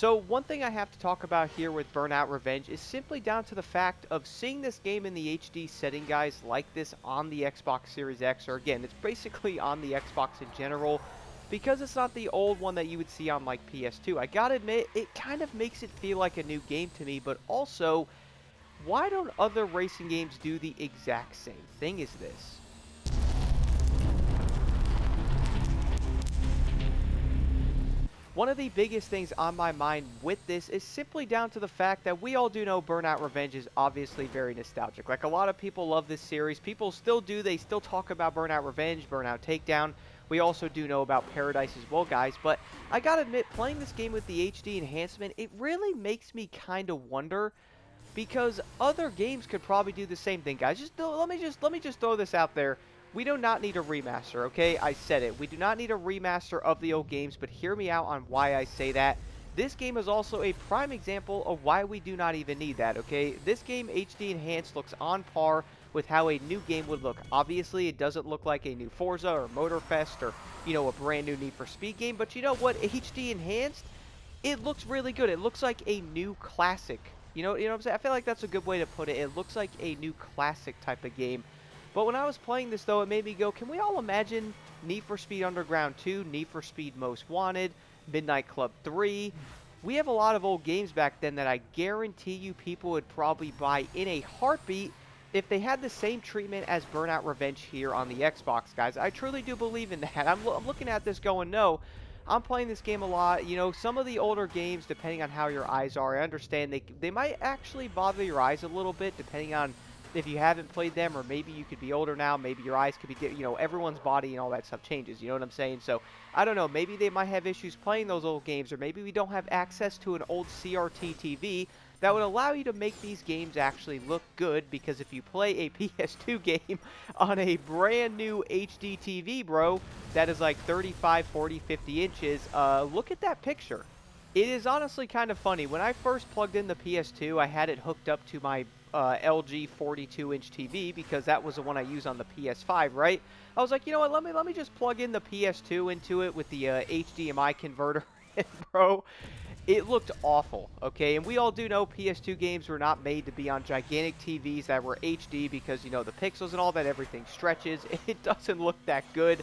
So one thing I have to talk about here with Burnout Revenge is simply down to the fact of seeing this game in the HD setting, guys, like this on the Xbox Series X, or again, it's basically on the Xbox in general, because it's not the old one that you would see on like PS2. I gotta admit, it kind of makes it feel like a new game to me, but also, why don't other racing games do the exact same thing as this? One of the biggest things on my mind with this is simply down to the fact that we all do know Burnout Revenge is obviously very nostalgic. Like, a lot of people love this series. People still do. They still talk about Burnout Revenge, Burnout Takedown. We also do know about Paradise as well, guys. But I gotta admit, playing this game with the HD enhancement, it really makes me kind of wonder, because other games could probably do the same thing, guys. Let me just throw this out there. We do not need a remaster, okay? I said it. We do not need a remaster of the old games, but hear me out on why I say that. This game is also a prime example of why we do not even need that, okay? This game, HD Enhanced, looks on par with how a new game would look. Obviously, it doesn't look like a new Forza or Motorfest or, a brand new Need for Speed game, but you know what? HD Enhanced, it looks really good. It looks like a new classic. You know what I'm saying? I feel like that's a good way to put it. It looks like a new classic type of game. But when I was playing this, though, it made me go, can we all imagine Need for Speed Underground 2, Need for Speed Most Wanted, Midnight Club 3? We have a lot of old games back then that I guarantee you people would probably buy in a heartbeat if they had the same treatment as Burnout Revenge here on the Xbox, guys. I truly do believe in that. I'm looking at this going, no, I'm playing this game a lot. Some of the older games, depending on how your eyes are, I understand they might actually bother your eyes a little bit, depending on if you haven't played them, or maybe you could be older now. Maybe your eyes could be, everyone's body and all that stuff changes. You know what I'm saying? So I don't know. Maybe they might have issues playing those old games, or maybe we don't have access to an old CRT TV that would allow you to make these games actually look good, because if you play a PS2 game on a brand new HD TV, bro, that is like 35, 40, 50 inches, look at that picture. It is honestly kind of funny. When I first plugged in the PS2, I had it hooked up to my LG 42-inch TV, because that was the one I use on the PS5, right? I was like, you know what, let me just plug in the PS2 into it with the HDMI converter, and bro, it looked awful, okay? And we all do know PS2 games were not made to be on gigantic TVs that were HD, because, the pixels and all that, everything stretches. It doesn't look that good.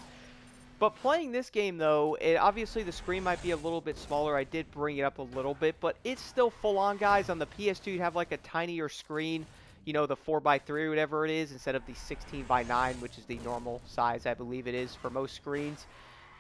But playing this game, though, obviously the screen might be a little bit smaller. I did bring it up a little bit, but it's still full on, guys. On the PS2, you have like a tinier screen, the 4x3 or whatever it is, instead of the 16:9, which is the normal size, I believe it is, for most screens.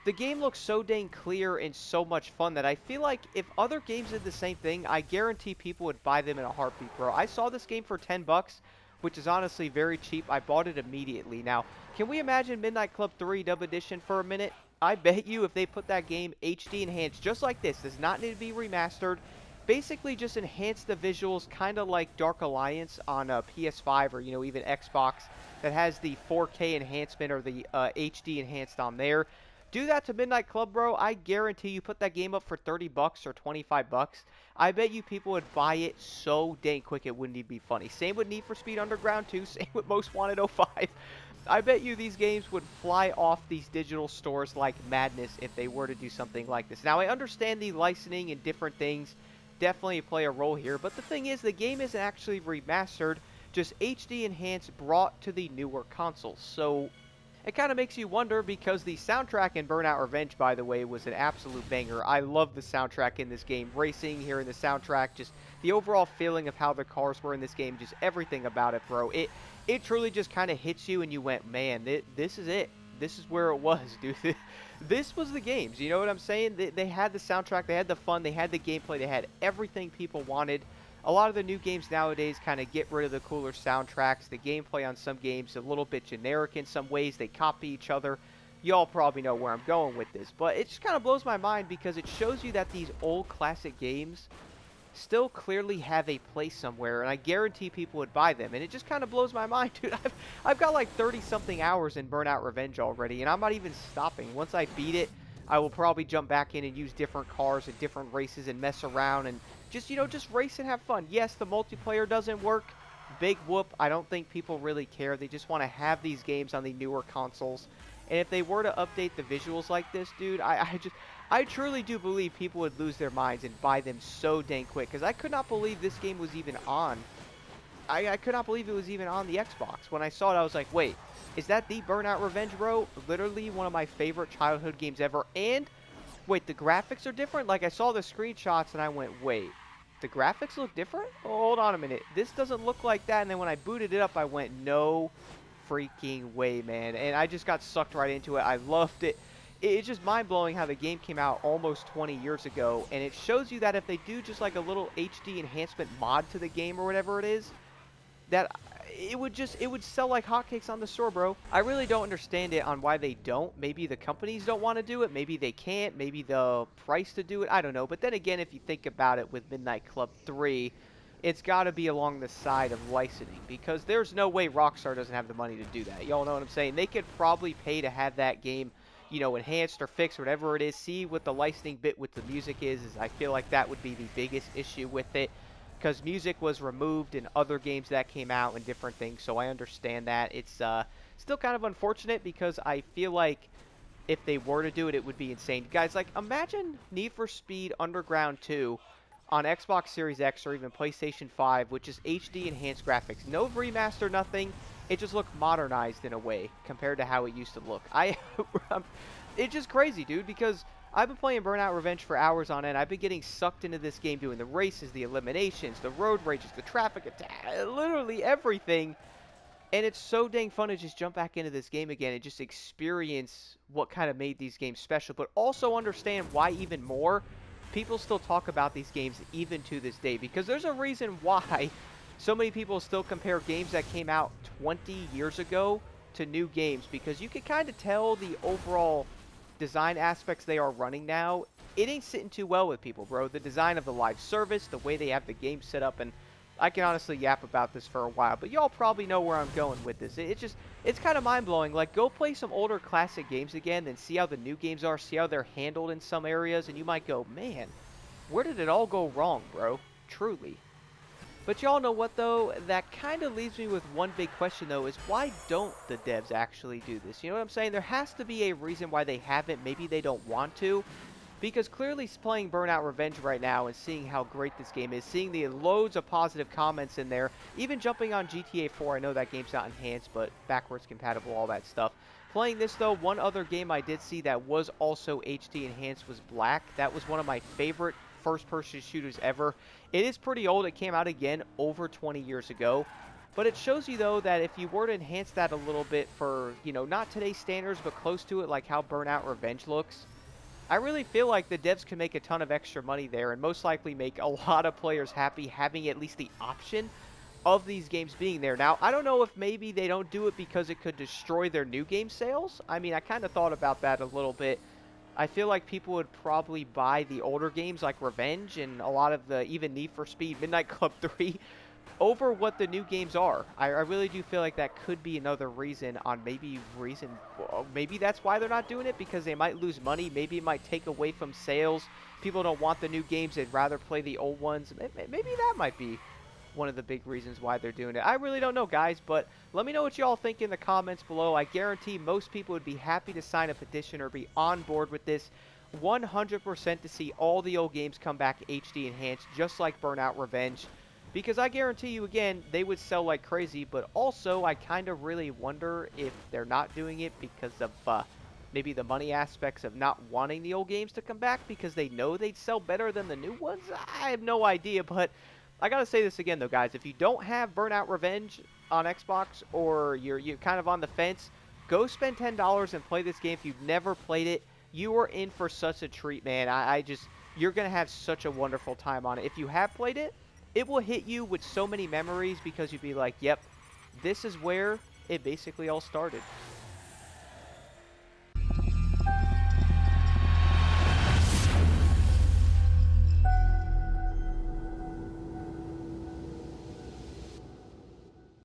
The game looks so dang clear and so much fun that I feel like if other games did the same thing, I guarantee people would buy them in a heartbeat, bro. I saw this game for 10 bucks, which is honestly very cheap. I bought it immediately. Now, can we imagine Midnight Club 3 Dub Edition for a minute? I bet you if they put that game HD enhanced just like this, does not need to be remastered, basically just enhance the visuals, kind of like Dark Alliance on PS5, or even Xbox, that has the 4K enhancement, or the HD enhanced on there. Do that to Midnight Club, bro. I guarantee you put that game up for 30 bucks or 25 bucks. I bet you people would buy it so dang quick it wouldn't even be funny. Same with Need for Speed Underground 2. Same with Most Wanted 05. I bet you these games would fly off these digital stores like madness if they were to do something like this. Now, I understand the licensing and different things definitely play a role here, but the thing is, the game isn't actually remastered, just HD enhanced, brought to the newer consoles. So it kind of makes you wonder, because the soundtrack in Burnout Revenge, by the way, was an absolute banger. I love the soundtrack in this game. Racing, hearing the soundtrack, just the overall feeling of how the cars were in this game, just everything about it, bro. It truly just kind of hits you, and you went, man, this is it. This is where it was, dude. This was the games. You know what I'm saying? They had the soundtrack, they had the fun, they had the gameplay, they had everything people wanted. A lot of the new games nowadays kind of get rid of the cooler soundtracks. The gameplay on some games is a little bit generic in some ways. They copy each other. Y'all probably know where I'm going with this. But it just kind of blows my mind, because it shows you that these old classic games still clearly have a place somewhere, and I guarantee people would buy them. And it just kind of blows my mind, dude. I've got like 30-something hours in Burnout Revenge already, and I'm not even stopping. Once I beat it, I will probably jump back in and use different cars and different races and mess around and just race and have fun. Yes, the multiplayer doesn't work. Big whoop. I don't think people really care. They just want to have these games on the newer consoles. And if they were to update the visuals like this, dude, I truly do believe people would lose their minds and buy them so dang quick, because I could not believe this game was even on. I could not believe it was even on the Xbox. When I saw it, I was like, wait, is that the Burnout Revenge, bro? Literally one of my favorite childhood games ever. And, wait, the graphics are different? Like, I saw the screenshots and I went, wait, the graphics look different? Oh, hold on a minute. This doesn't look like that. And then when I booted it up, I went, no freaking way, man. And I just got sucked right into it. I loved it. It's just mind-blowing how the game came out almost 20 years ago. And it shows you that if they do just like a little HD enhancement mod to the game or whatever it is, that it would sell like hotcakes on the store, bro. I really don't understand it on why they don't. Maybe the companies don't want to do it. Maybe they can't. Maybe the price to do it. I don't know. But then again, if you think about it with Midnight Club 3, it's got to be along the side of licensing because there's no way Rockstar doesn't have the money to do that. Y'all know what I'm saying? They could probably pay to have that game, you know, enhanced or fixed, whatever it is. See what the licensing bit with the music is I feel like that would be the biggest issue with it, because music was removed in other games that came out and different things, so I understand that. It's still kind of unfortunate because I feel like if they were to do it, it would be insane. Guys, like, imagine Need for Speed Underground 2 on Xbox Series X or even PlayStation 5, which is HD enhanced graphics. No remaster, nothing. It just looked modernized in a way compared to how it used to look. It's just crazy, dude, because I've been playing Burnout Revenge for hours on end. I've been getting sucked into this game doing the races, the eliminations, the road rages, the traffic attack, literally everything. And it's so dang fun to just jump back into this game again and just experience what kind of made these games special, but also understand why even more people still talk about these games even to this day, because there's a reason why so many people still compare games that came out 20 years ago to new games, because you can kind of tell the overall design aspects they are running now, it ain't sitting too well with people, bro. The design of the live service, the way they have the game set up, and I can honestly yap about this for a while, but y'all probably know where I'm going with this. It's kind of mind-blowing. Like, go play some older classic games again, then see how the new games are, see how they're handled in some areas, and you might go, man, where did it all go wrong, bro? Truly. But y'all know what, though? That kind of leaves me with one big question, though, is why don't the devs actually do this? You know what I'm saying? There has to be a reason why they haven't. Maybe they don't want to. Because clearly playing Burnout Revenge right now and seeing how great this game is, seeing the loads of positive comments in there, even jumping on GTA 4, I know that game's not enhanced, but backwards compatible, all that stuff. Playing this, though, one other game I did see that was also HD enhanced was Black. That was one of my favorite first-person shooters ever. It is pretty old. It came out again over 20 years ago. But it shows you, though, that if you were to enhance that a little bit for, you know, not today's standards, but close to it, like how Burnout Revenge looks, I really feel like the devs can make a ton of extra money there and most likely make a lot of players happy having at least the option of these games being there. Now, I don't know if maybe they don't do it because it could destroy their new game sales. I mean, I kind of thought about that a little bit. I feel like people would probably buy the older games like Revenge and a lot of the even Need for Speed Midnight Club 3 over what the new games are. I really do feel like that could be another reason on maybe that's why they're not doing it, because they might lose money. Maybe it might take away from sales. People don't want the new games. They'd rather play the old ones. Maybe that might be one of the big reasons why they're doing it. I really don't know, guys, but let me know what y'all think in the comments below. I guarantee most people would be happy to sign a petition or be on board with this 100% to see all the old games come back HD enhanced, just like Burnout Revenge. Because I guarantee you, again, they would sell like crazy, but also I kind of really wonder if they're not doing it because of maybe the money aspects of not wanting the old games to come back because they know they'd sell better than the new ones. I have no idea, but I gotta say this again, though, guys. If you don't have Burnout Revenge on Xbox, or you're kind of on the fence, go spend $10 and play this game. If you've never played it, you are in for such a treat, man. You're gonna have such a wonderful time on it. If you have played it, it will hit you with so many memories because you'd be like, yep, this is where it basically all started.